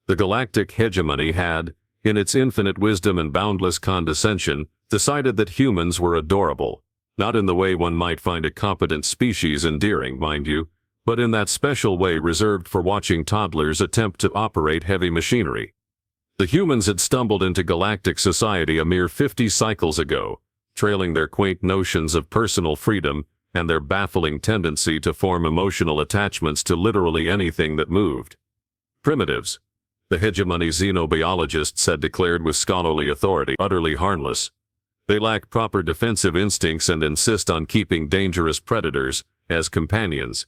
The galactic hegemony had, in its infinite wisdom and boundless condescension, decided that humans were adorable, not in the way one might find a competent species endearing, mind you, but in that special way reserved for watching toddlers attempt to operate heavy machinery. The humans had stumbled into galactic society a mere 50 cycles ago, trailing their quaint notions of personal freedom and their baffling tendency to form emotional attachments to literally anything that moved. Primitives, the hegemony xenobiologists had declared with scholarly authority, utterly harmless. They lack proper defensive instincts and insist on keeping dangerous predators as companions.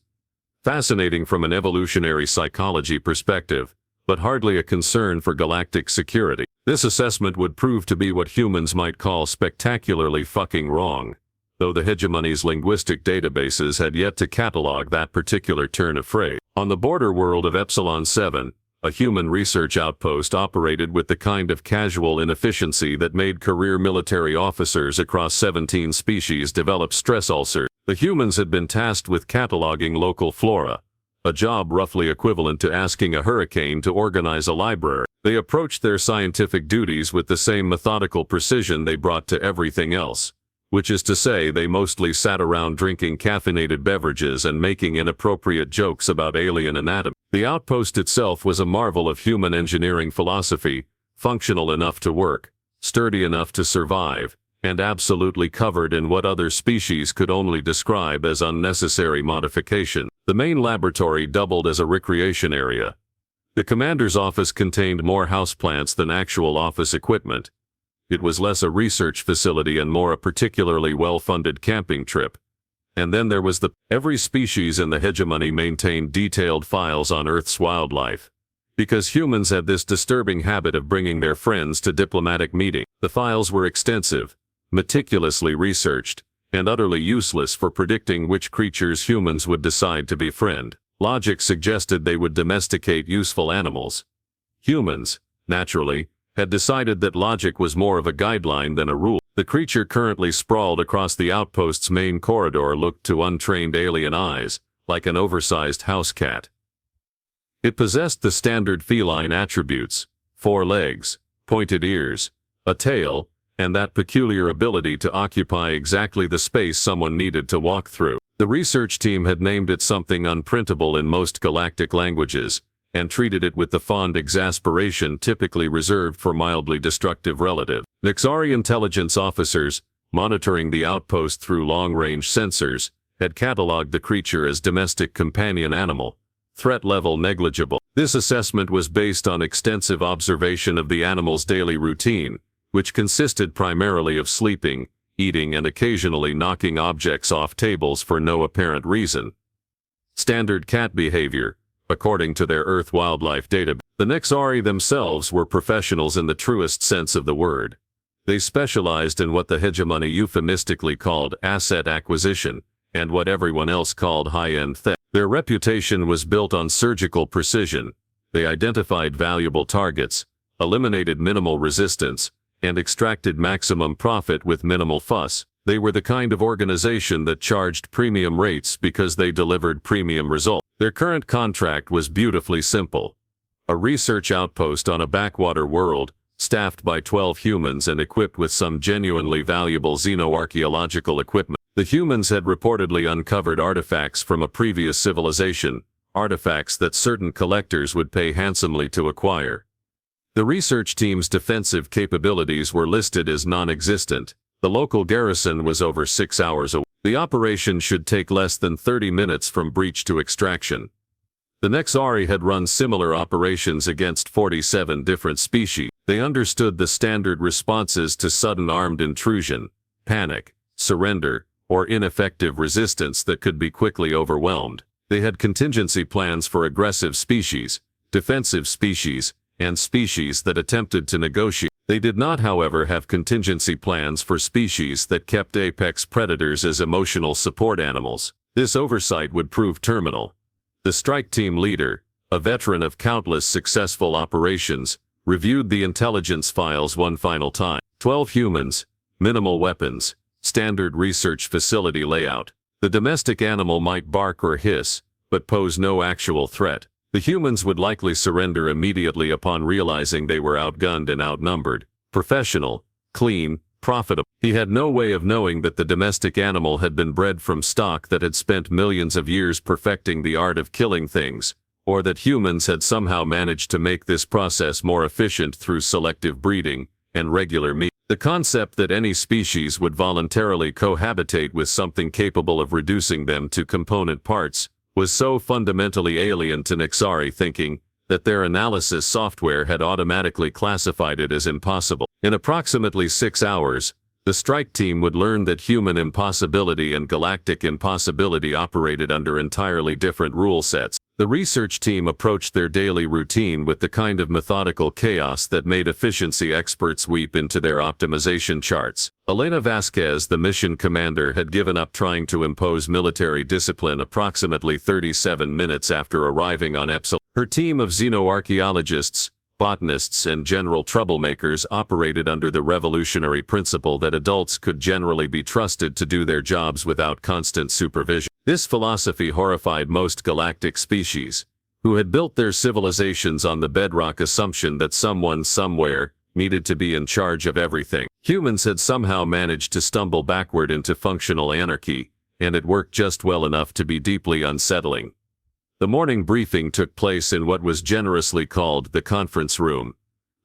Fascinating from an evolutionary psychology perspective, but hardly a concern for galactic security. This assessment would prove to be what humans might call spectacularly fucking wrong, though the hegemony's linguistic databases had yet to catalog that particular turn of phrase. On the border world of Epsilon 7, a human research outpost operated with the kind of casual inefficiency that made career military officers across 17 species develop stress ulcers. The humans had been tasked with cataloging local flora, a job roughly equivalent to asking a hurricane to organize a library. They approached their scientific duties with the same methodical precision they brought to everything else, which is to say they mostly sat around drinking caffeinated beverages and making inappropriate jokes about alien anatomy. The outpost itself was a marvel of human engineering philosophy, functional enough to work, sturdy enough to survive, and absolutely covered in what other species could only describe as unnecessary modification. The main laboratory doubled as a recreation area. The commander's office contained more houseplants than actual office equipment. It was less a research facility and more a particularly well-funded camping trip. And then there was every species in the hegemony maintained detailed files on Earth's wildlife, because humans had this disturbing habit of bringing their friends to diplomatic meetings. The files were extensive, meticulously researched, and utterly useless for predicting which creatures humans would decide to befriend. Logic suggested they would domesticate useful animals. Humans, naturally, had decided that logic was more of a guideline than a rule. The creature currently sprawled across the outpost's main corridor looked to untrained alien eyes like an oversized house cat. It possessed the standard feline attributes: 4 legs, pointed ears, a tail, and that peculiar ability to occupy exactly the space someone needed to walk through. The research team had named it something unprintable in most galactic languages, and treated it with the fond exasperation typically reserved for mildly destructive relatives. Nexari intelligence officers, monitoring the outpost through long-range sensors, had catalogued the creature as domestic companion animal, threat level negligible. This assessment was based on extensive observation of the animal's daily routine, which consisted primarily of sleeping, eating, and occasionally knocking objects off tables for no apparent reason. Standard cat behavior, according to their Earth wildlife database. The Nexari themselves were professionals in the truest sense of the word. They specialized in what the hegemony euphemistically called asset acquisition, and what everyone else called high-end theft. Their reputation was built on surgical precision. They identified valuable targets, eliminated minimal resistance, and extracted maximum profit with minimal fuss. They were the kind of organization that charged premium rates because they delivered premium results. Their current contract was beautifully simple: a research outpost on a backwater world, staffed by 12 humans and equipped with some genuinely valuable xenoarchaeological equipment. The humans had reportedly uncovered artifacts from a previous civilization, artifacts that certain collectors would pay handsomely to acquire. The research team's defensive capabilities were listed as non-existent. The local garrison was over 6 hours away. The operation should take less than 30 minutes from breach to extraction. The Nexari had run similar operations against 47 different species. They understood the standard responses to sudden armed intrusion: panic, surrender, or ineffective resistance that could be quickly overwhelmed. They had contingency plans for aggressive species, defensive species, and species that attempted to negotiate. They did not, however, have contingency plans for species that kept apex predators as emotional support animals. This oversight would prove terminal. The strike team leader, a veteran of countless successful operations, reviewed the intelligence files one final time. 12 humans, minimal weapons, standard research facility layout. The domestic animal might bark or hiss, but pose no actual threat. The humans would likely surrender immediately upon realizing they were outgunned and outnumbered. Professional, clean, profitable. He had no way of knowing that the domestic animal had been bred from stock that had spent millions of years perfecting the art of killing things, or that humans had somehow managed to make this process more efficient through selective breeding and regular meat. The concept that any species would voluntarily cohabitate with something capable of reducing them to component parts was so fundamentally alien to Nexari thinking that their analysis software had automatically classified it as impossible. In approximately 6 hours, the strike team would learn that human impossibility and galactic impossibility operated under entirely different rule sets. The research team approached their daily routine with the kind of methodical chaos that made efficiency experts weep into their optimization charts. Elena Vasquez, the mission commander, had given up trying to impose military discipline approximately 37 minutes after arriving on Epsilon. Her team of xenoarchaeologists, botanists, and general troublemakers operated under the revolutionary principle that adults could generally be trusted to do their jobs without constant supervision. This philosophy horrified most galactic species, who had built their civilizations on the bedrock assumption that someone somewhere needed to be in charge of everything. Humans had somehow managed to stumble backward into functional anarchy, and it worked just well enough to be deeply unsettling. The morning briefing took place in what was generously called the conference room,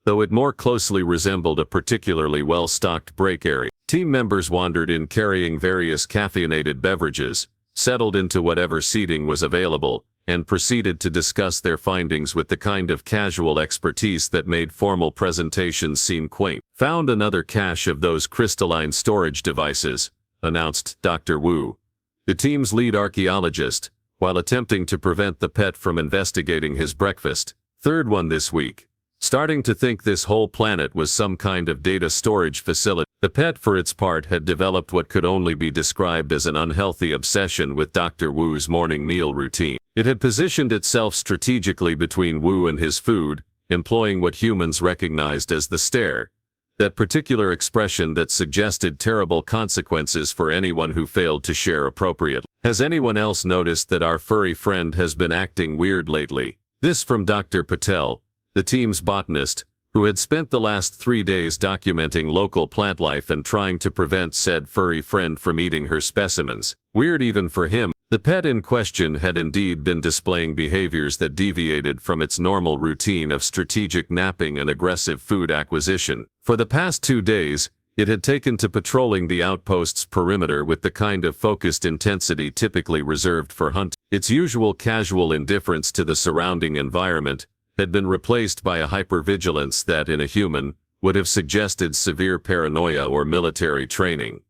though it more closely resembled a particularly well-stocked break area. Team members wandered in carrying various caffeinated beverages, settled into whatever seating was available, and proceeded to discuss their findings with the kind of casual expertise that made formal presentations seem quaint. "Found another cache of those crystalline storage devices," announced Dr. Wu, the team's lead archaeologist, while attempting to prevent the pet from investigating his breakfast. "Third one this week. Starting to think this whole planet was some kind of data storage facility." The pet, for its part, had developed what could only be described as an unhealthy obsession with Dr. Wu's morning meal routine. It had positioned itself strategically between Wu and his food, employing what humans recognized as the stare, that particular expression that suggested terrible consequences for anyone who failed to share appropriately. "Has anyone else noticed that our furry friend has been acting weird lately?" This from Dr. Patel, the team's botanist, who had spent the last 3 days documenting local plant life and trying to prevent said furry friend from eating her specimens. Weird even for him. The pet in question had indeed been displaying behaviors that deviated from its normal routine of strategic napping and aggressive food acquisition. For the past 2 days, it had taken to patrolling the outpost's perimeter with the kind of focused intensity typically reserved for hunting. Its usual casual indifference to the surrounding environment had been replaced by a hypervigilance that, in a human, would have suggested severe paranoia or military training.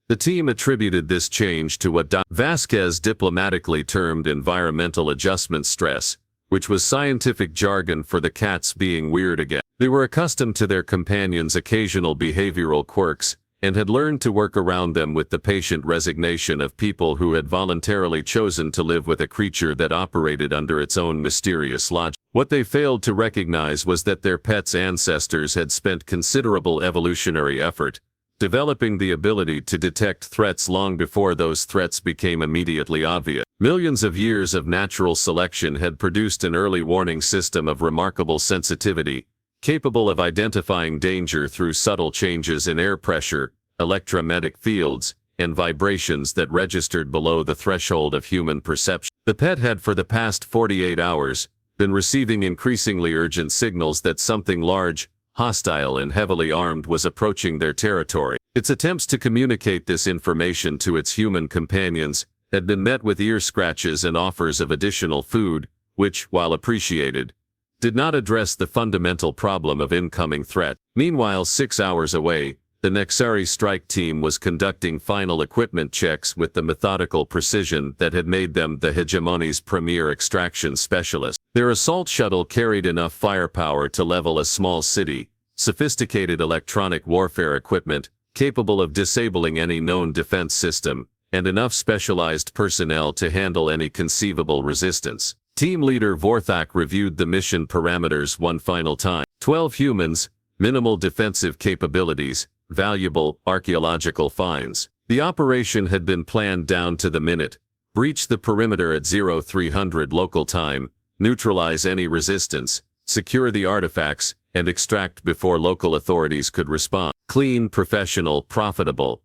The team attributed this change to what Vasquez diplomatically termed environmental adjustment stress, which was scientific jargon for the cats being weird again. They were accustomed to their companions' occasional behavioral quirks, and had learned to work around them with the patient resignation of people who had voluntarily chosen to live with a creature that operated under its own mysterious logic. What they failed to recognize was that their pet's ancestors had spent considerable evolutionary effort developing the ability to detect threats long before those threats became immediately obvious. Millions of years of natural selection had produced an early warning system of remarkable sensitivity, capable of identifying danger through subtle changes in air pressure, electromagnetic fields, and vibrations that registered below the threshold of human perception. The pet had, for the past 48 hours, been receiving increasingly urgent signals that something large, hostile, and heavily armed was approaching their territory. Its attempts to communicate this information to its human companions had been met with ear scratches and offers of additional food, which, while appreciated, did not address the fundamental problem of incoming threat. Meanwhile, 6 hours away, the Nexari strike team was conducting final equipment checks with the methodical precision that had made them the hegemony's premier extraction specialist. Their assault shuttle carried enough firepower to level a small city, sophisticated electronic warfare equipment capable of disabling any known defense system, and enough specialized personnel to handle any conceivable resistance. Team leader Vorthak reviewed the mission parameters one final time. 12 humans, minimal defensive capabilities, valuable archaeological finds. The operation had been planned down to the minute. Breach the perimeter at 0300 local time, neutralize any resistance, secure the artifacts, and extract before local authorities could respond. Clean, professional, profitable.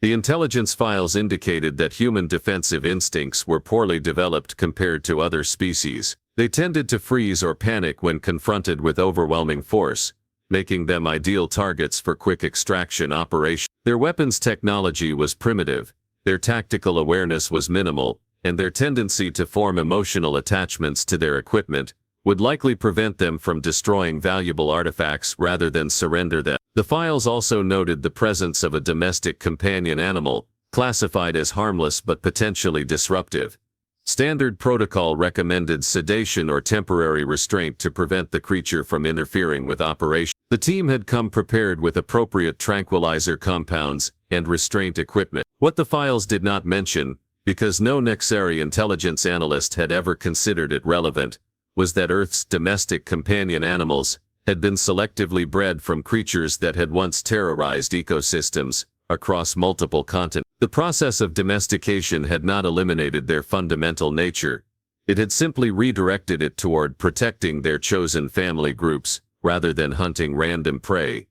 The intelligence files indicated that human defensive instincts were poorly developed compared to other species. They tended to freeze or panic when confronted with overwhelming force, making them ideal targets for quick extraction operations. Their weapons technology was primitive, their tactical awareness was minimal, and their tendency to form emotional attachments to their equipment would likely prevent them from destroying valuable artifacts rather than surrender them. The files also noted the presence of a domestic companion animal, classified as harmless but potentially disruptive. Standard protocol recommended sedation or temporary restraint to prevent the creature from interfering with operations. The team had come prepared with appropriate tranquilizer compounds and restraint equipment. What the files did not mention, because no Nexari intelligence analyst had ever considered it relevant, was that Earth's domestic companion animals had been selectively bred from creatures that had once terrorized ecosystems across multiple continents. The process of domestication had not eliminated their fundamental nature. It had simply redirected it toward protecting their chosen family groups, rather than hunting random prey.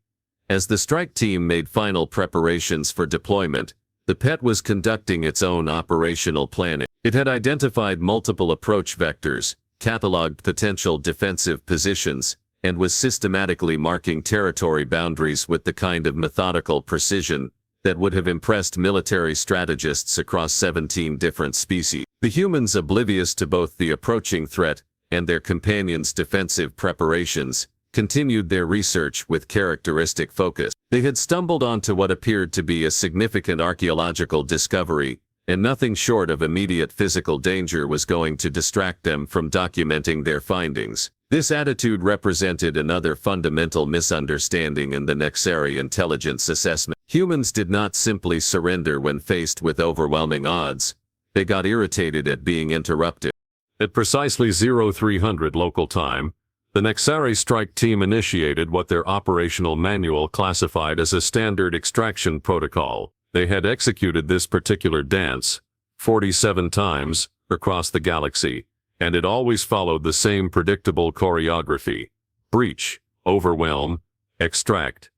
As the strike team made final preparations for deployment, the pet was conducting its own operational planning. It had identified multiple approach vectors, cataloged potential defensive positions, and was systematically marking territory boundaries with the kind of methodical precision that would have impressed military strategists across 17 different species. The humans, oblivious to both the approaching threat and their companions' defensive preparations, continued their research with characteristic focus. They had stumbled onto what appeared to be a significant archaeological discovery, and nothing short of immediate physical danger was going to distract them from documenting their findings. This attitude represented another fundamental misunderstanding in the Nexari intelligence assessment. Humans did not simply surrender when faced with overwhelming odds. They got irritated at being interrupted. At precisely 0300 local time, the Nexari strike team initiated what their operational manual classified as a standard extraction protocol. They had executed this particular dance 47 times across the galaxy, and it always followed the same predictable choreography: breach, overwhelm, extract.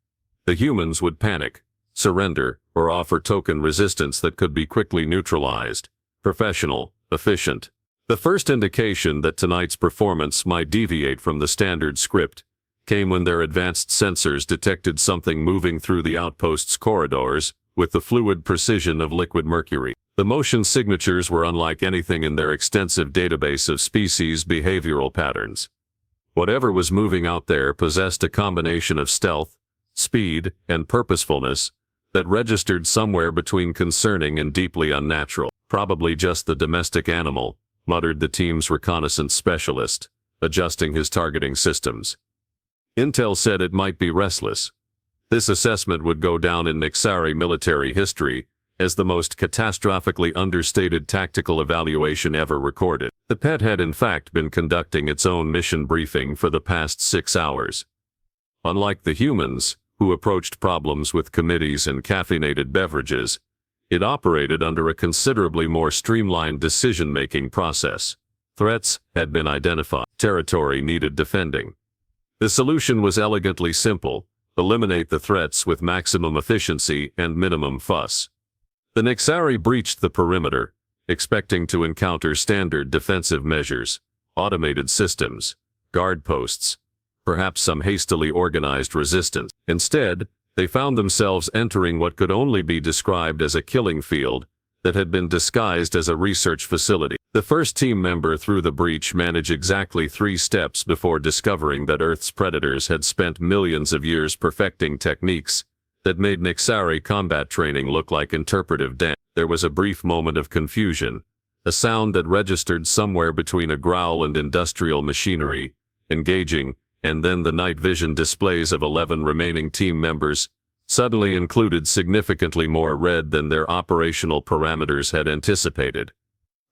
The humans would panic, surrender, or offer token resistance that could be quickly neutralized. Professional, efficient. The first indication that tonight's performance might deviate from the standard script came when their advanced sensors detected something moving through the outpost's corridors with the fluid precision of liquid mercury. The motion signatures were unlike anything in their extensive database of species behavioral patterns. Whatever was moving out there possessed a combination of stealth, speed, and purposefulness that registered somewhere between concerning and deeply unnatural. Probably just the domestic animal, muttered the team's reconnaissance specialist, adjusting his targeting systems. Intel said it might be restless. This assessment would go down in Nexari military history as the most catastrophically understated tactical evaluation ever recorded. The pet had in fact been conducting its own mission briefing for the past 6 hours. Unlike the humans, who approached problems with committees and caffeinated beverages, it operated under a considerably more streamlined decision-making process. Threats had been identified. Territory needed defending. The solution was elegantly simple: eliminate the threats with maximum efficiency and minimum fuss. The Nexari breached the perimeter, expecting to encounter standard defensive measures, automated systems, guard posts, perhaps some hastily organized resistance. Instead, they found themselves entering what could only be described as a killing field that had been disguised as a research facility. The first team member through the breach managed exactly 3 steps before discovering that Earth's predators had spent millions of years perfecting techniques that made Nexari combat training look like interpretive dance. There was a brief moment of confusion, a sound that registered somewhere between a growl and industrial machinery, engaging, and then the night vision displays of 11 remaining team members suddenly included significantly more red than their operational parameters had anticipated.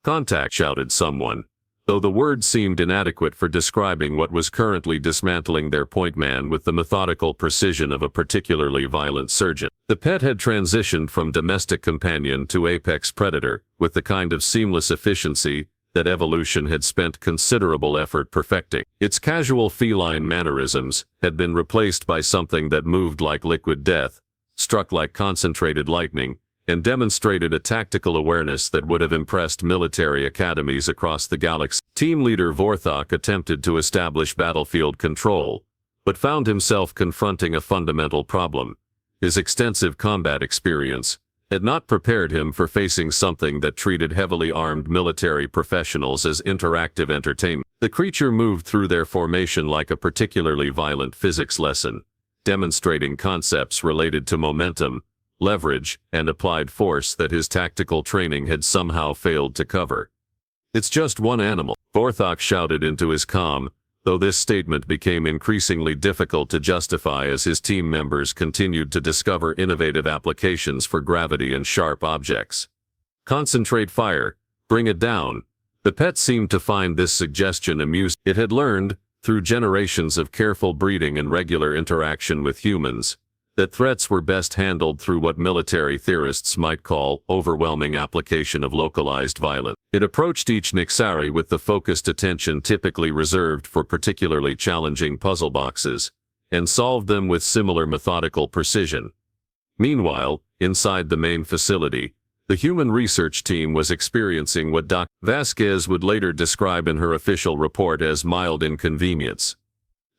"Contact," shouted someone, though the word seemed inadequate for describing what was currently dismantling their point man with the methodical precision of a particularly violent surgeon. The pet had transitioned from domestic companion to apex predator with the kind of seamless efficiency that evolution had spent considerable effort perfecting. Its casual feline mannerisms had been replaced by something that moved like liquid death, struck like concentrated lightning, and demonstrated a tactical awareness that would have impressed military academies across the galaxy. Team leader Vorthok attempted to establish battlefield control, but found himself confronting a fundamental problem. His extensive combat experience had not prepared him for facing something that treated heavily armed military professionals as interactive entertainment. The creature moved through their formation like a particularly violent physics lesson, demonstrating concepts related to momentum, leverage, and applied force that his tactical training had somehow failed to cover. "It's just one animal," Vorthok shouted into his comm, though this statement became increasingly difficult to justify as his team members continued to discover innovative applications for gravity and sharp objects. "Concentrate fire. Bring it down." The pet seemed to find this suggestion amusing. It had learned, through generations of careful breeding and regular interaction with humans, that threats were best handled through what military theorists might call overwhelming application of localized violence. It approached each Nexari with the focused attention typically reserved for particularly challenging puzzle boxes, and solved them with similar methodical precision. Meanwhile, inside the main facility, the human research team was experiencing what Dr. Vasquez would later describe in her official report as mild inconvenience.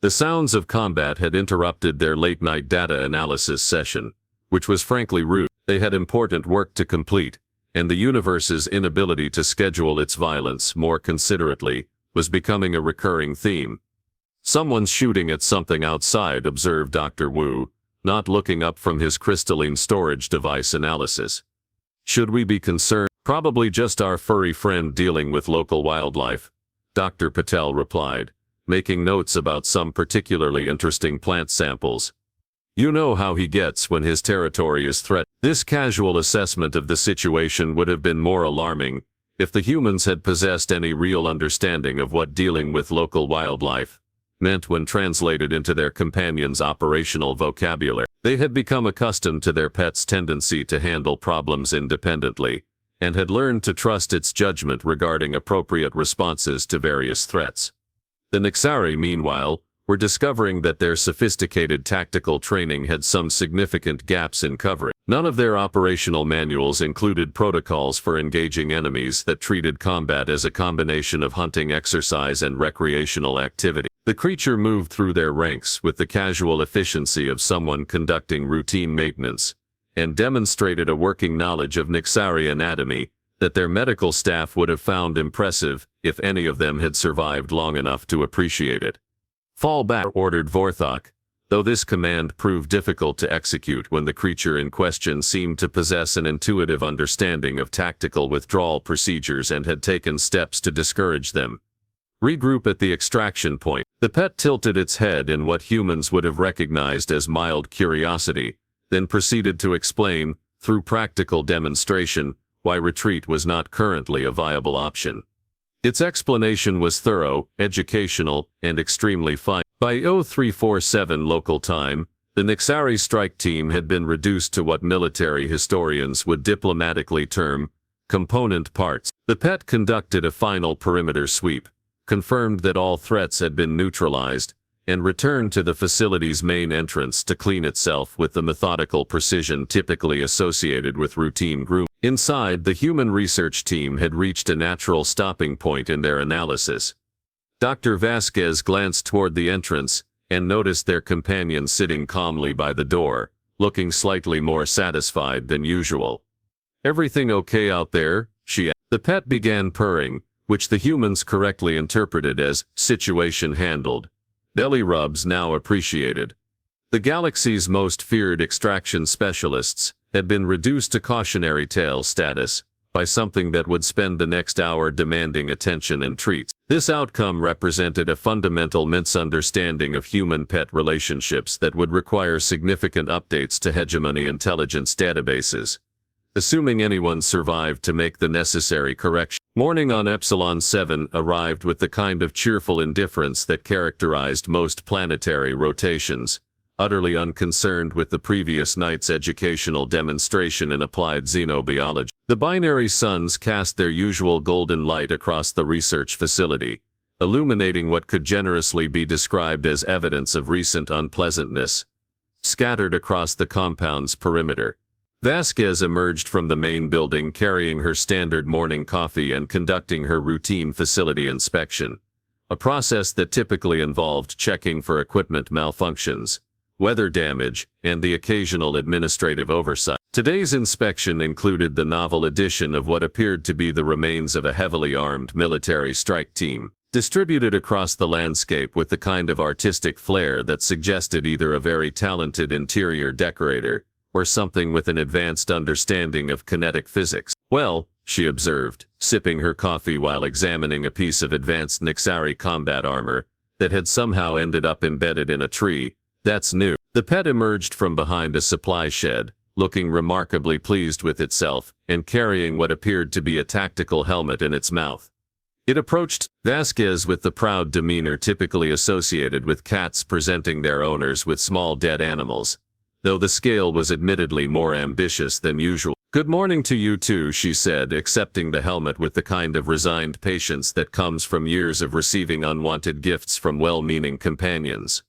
The sounds of combat had interrupted their late-night data analysis session, which was frankly rude. They had important work to complete, and the universe's inability to schedule its violence more considerately was becoming a recurring theme. "Someone's shooting at something outside," observed Dr. Wu, not looking up from his crystalline storage device analysis. "Should we be concerned?" "Probably just our furry friend dealing with local wildlife," Dr. Patel replied, making notes about some particularly interesting plant samples. "You know how he gets when his territory is threatened." This casual assessment of the situation would have been more alarming if the humans had possessed any real understanding of what dealing with local wildlife meant when translated into their companions' operational vocabulary. They had become accustomed to their pet's tendency to handle problems independently, and had learned to trust its judgment regarding appropriate responses to various threats. The Nexari, meanwhile, were discovering that their sophisticated tactical training had some significant gaps in coverage. None of their operational manuals included protocols for engaging enemies that treated combat as a combination of hunting exercise and recreational activity. The creature moved through their ranks with the casual efficiency of someone conducting routine maintenance, and demonstrated a working knowledge of Nexari anatomy that their medical staff would have found impressive if any of them had survived long enough to appreciate it. "Fall back," ordered Vorthok, though this command proved difficult to execute when the creature in question seemed to possess an intuitive understanding of tactical withdrawal procedures and had taken steps to discourage them. "Regroup at the extraction point." The pet tilted its head in what humans would have recognized as mild curiosity, then proceeded to explain, through practical demonstration, why retreat was not currently a viable option. Its explanation was thorough, educational, and extremely fine. By 0347 local time, the Nexari strike team had been reduced to what military historians would diplomatically term component parts. The pet conducted a final perimeter sweep, confirmed that all threats had been neutralized, and returned to the facility's main entrance to clean itself with the methodical precision typically associated with routine grooming. Inside, the human research team had reached a natural stopping point in their analysis. Dr. Vasquez glanced toward the entrance, and noticed their companion sitting calmly by the door, looking slightly more satisfied than usual. "Everything okay out there?" she asked. The pet began purring, which the humans correctly interpreted as "situation handled." Belly rubs now appreciated. The galaxy's most feared extraction specialists had been reduced to cautionary tale status by something that would spend the next hour demanding attention and treats. This outcome represented a fundamental misunderstanding of human-pet relationships that would require significant updates to hegemony intelligence databases, assuming anyone survived to make the necessary correction. Morning on Epsilon 7 arrived with the kind of cheerful indifference that characterized most planetary rotations, utterly unconcerned with the previous night's educational demonstration in applied xenobiology. The binary suns cast their usual golden light across the research facility, illuminating what could generously be described as evidence of recent unpleasantness, scattered across the compound's perimeter. Vasquez emerged from the main building carrying her standard morning coffee and conducting her routine facility inspection, a process that typically involved checking for equipment malfunctions, weather damage, and the occasional administrative oversight. Today's inspection included the novel addition of what appeared to be the remains of a heavily armed military strike team, distributed across the landscape with the kind of artistic flair that suggested either a very talented interior decorator or something with an advanced understanding of kinetic physics. "Well," she observed, sipping her coffee while examining a piece of advanced Nexari combat armor that had somehow ended up embedded in a tree, "that's new." The pet emerged from behind a supply shed, looking remarkably pleased with itself, and carrying what appeared to be a tactical helmet in its mouth. It approached Vasquez with the proud demeanor typically associated with cats presenting their owners with small dead animals, though the scale was admittedly more ambitious than usual. "Good morning to you too," she said, accepting the helmet with the kind of resigned patience that comes from years of receiving unwanted gifts from well-meaning companions.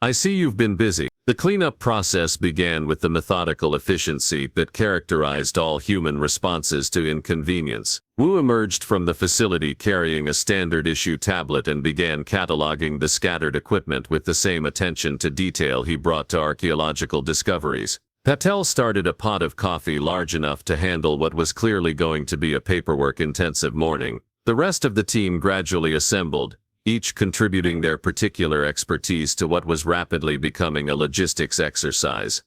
"I see you've been busy." The cleanup process began with the methodical efficiency that characterized all human responses to inconvenience. Wu emerged from the facility carrying a standard-issue tablet and began cataloging the scattered equipment with the same attention to detail he brought to archaeological discoveries. Patel started a pot of coffee large enough to handle what was clearly going to be a paperwork-intensive morning. The rest of the team gradually assembled, each contributing their particular expertise to what was rapidly becoming a logistics exercise.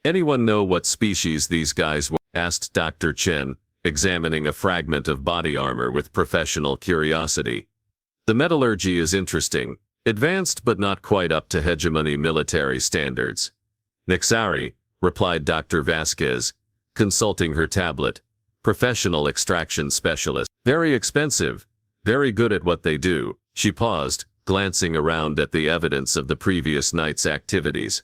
"Anyone know what species these guys were?" asked Dr. Chen, examining a fragment of body armor with professional curiosity. "The metallurgy is interesting, advanced but not quite up to hegemony military standards." "Nexari," replied Dr. Vasquez, consulting her tablet. "Professional extraction specialist. Very expensive, very good at what they do." She paused, glancing around at the evidence of the previous night's activities.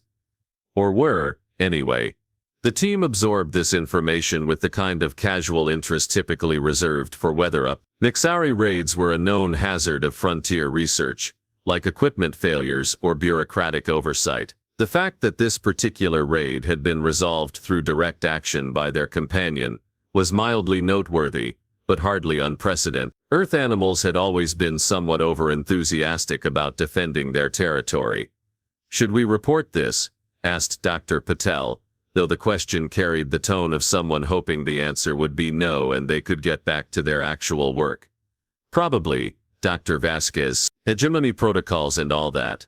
Or were, anyway. The team absorbed this information with the kind of casual interest typically reserved for weather-up. Nexari raids were a known hazard of frontier research, like equipment failures or bureaucratic oversight. The fact that this particular raid had been resolved through direct action by their companion was mildly noteworthy, but hardly unprecedented. Earth animals had always been somewhat over-enthusiastic about defending their territory. "Should we report this?" asked Dr. Patel, though the question carried the tone of someone hoping the answer would be no and they could get back to their actual work. "Probably," Dr. Vasquez, "hegemony protocols and all that.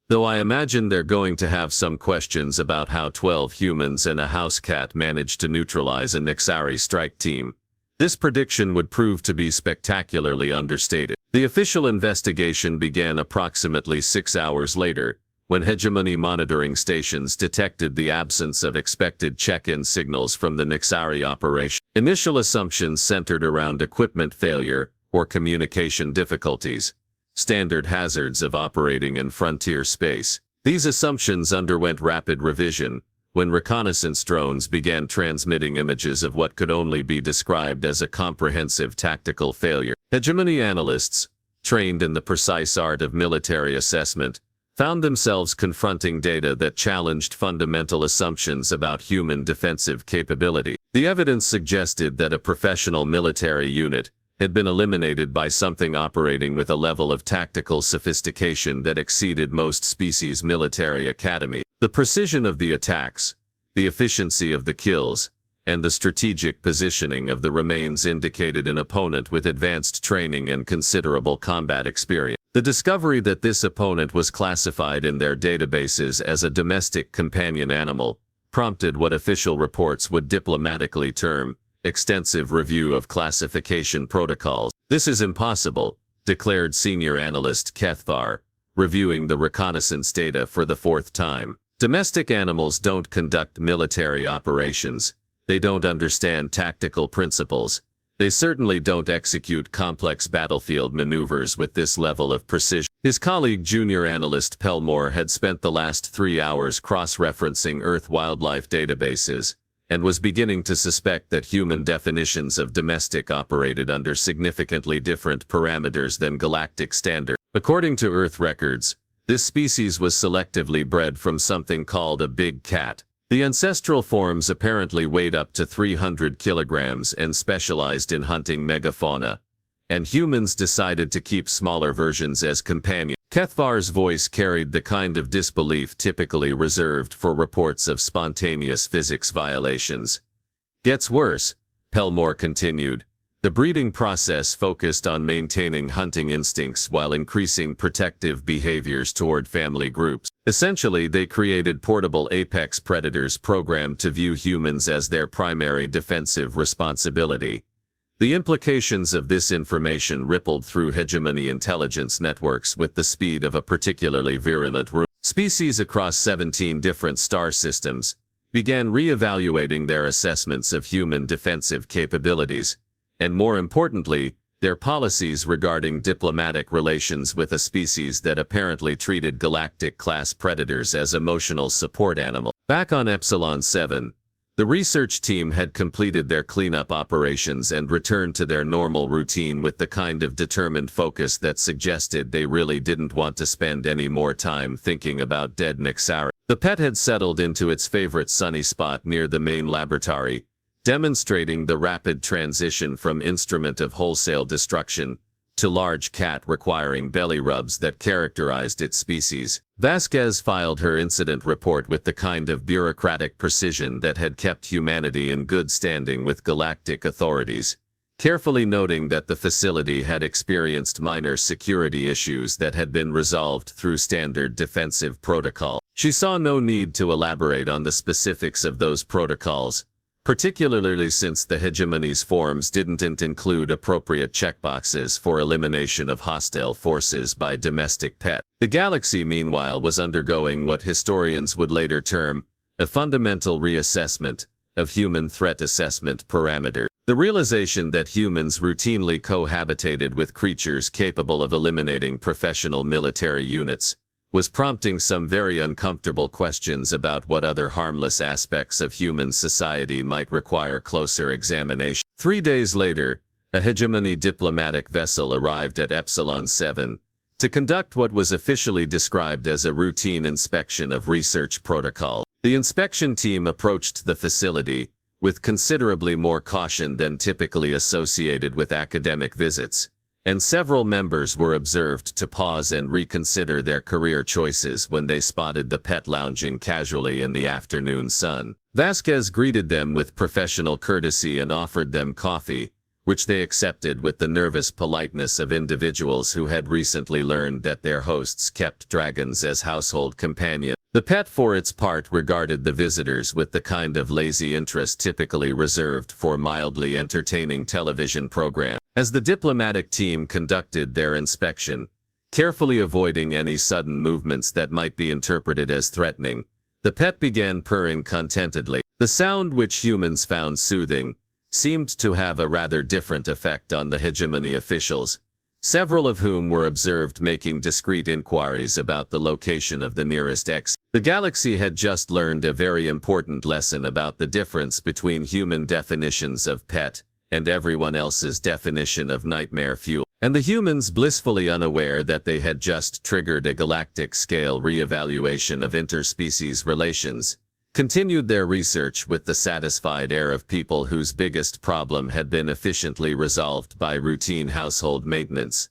Though I imagine they're going to have some questions about how 12 humans and a house cat managed to neutralize a Nexari strike team. This prediction would prove to be spectacularly understated." The official investigation began approximately 6 hours later, when hegemony monitoring stations detected the absence of expected check-in signals from the Nexari operation. Initial assumptions centered around equipment failure or communication difficulties, standard hazards of operating in frontier space. These assumptions underwent rapid revision when reconnaissance drones began transmitting images of what could only be described as a comprehensive tactical failure. Hegemony analysts, trained in the precise art of military assessment, found themselves confronting data that challenged fundamental assumptions about human defensive capability. The evidence suggested that a professional military unit had been eliminated by something operating with a level of tactical sophistication that exceeded most species' military academy. The precision of the attacks, the efficiency of the kills, and the strategic positioning of the remains indicated an opponent with advanced training and considerable combat experience. The discovery that this opponent was classified in their databases as a domestic companion animal prompted what official reports would diplomatically term extensive review of classification protocols. "This is impossible," declared senior analyst Kethvar, reviewing the reconnaissance data for the 4th time. "Domestic animals don't conduct military operations, they don't understand tactical principles, They certainly don't execute complex battlefield maneuvers with this level of precision. His colleague junior analyst Pelmore had spent the last 3 hours cross-referencing Earth wildlife databases, and was beginning to suspect that human definitions of domestic operated under significantly different parameters than galactic standard. According to Earth records, this species was selectively bred from something called a big cat. The ancestral forms apparently weighed up to 300 kilograms and specialized in hunting megafauna, and humans decided to keep smaller versions as companions. Kethvar's voice carried the kind of disbelief typically reserved for reports of spontaneous physics violations. Gets worse, Pelmore continued. The breeding process focused on maintaining hunting instincts while increasing protective behaviors toward family groups. Essentially, they created portable apex predators programmed to view humans as their primary defensive responsibility. The implications of this information rippled through hegemony intelligence networks with the speed of a particularly virulent rumor. Species across 17 different star systems began re-evaluating their assessments of human defensive capabilities, and more importantly, their policies regarding diplomatic relations with a species that apparently treated galactic-class predators as emotional support animals. Back on Epsilon 7, the research team had completed their cleanup operations and returned to their normal routine with the kind of determined focus that suggested they really didn't want to spend any more time thinking about dead Nexari. The pet had settled into its favorite sunny spot near the main laboratory, demonstrating the rapid transition from instrument of wholesale destruction to large cat requiring belly rubs that characterized its species. Vasquez filed her incident report with the kind of bureaucratic precision that had kept humanity in good standing with galactic authorities, carefully noting that the facility had experienced minor security issues that had been resolved through standard defensive protocol. She saw no need to elaborate on the specifics of those protocols, particularly since the hegemony's forms didn't include appropriate checkboxes for elimination of hostile forces by domestic pet. The galaxy, meanwhile, was undergoing what historians would later term a fundamental reassessment of human threat assessment parameters. The realization that humans routinely cohabitated with creatures capable of eliminating professional military units was prompting some very uncomfortable questions about what other harmless aspects of human society might require closer examination. 3 days later, a hegemony diplomatic vessel arrived at Epsilon 7 to conduct what was officially described as a routine inspection of research protocol. The inspection team approached the facility with considerably more caution than typically associated with academic visits, and several members were observed to pause and reconsider their career choices when they spotted the pet lounging casually in the afternoon sun. Vasquez greeted them with professional courtesy and offered them coffee, which they accepted with the nervous politeness of individuals who had recently learned that their hosts kept dragons as household companions. The pet, for its part, regarded the visitors with the kind of lazy interest typically reserved for mildly entertaining television programs. As the diplomatic team conducted their inspection, carefully avoiding any sudden movements that might be interpreted as threatening, the pet began purring contentedly. The sound, which humans found soothing, seemed to have a rather different effect on the hegemony officials, several of whom were observed making discreet inquiries about the location of the nearest exit. The galaxy had just learned a very important lesson about the difference between human definitions of pet and everyone else's definition of nightmare fuel, and the humans, blissfully unaware that they had just triggered a galactic-scale re-evaluation of interspecies relations, continued their research with the satisfied air of people whose biggest problem had been efficiently resolved by routine household maintenance.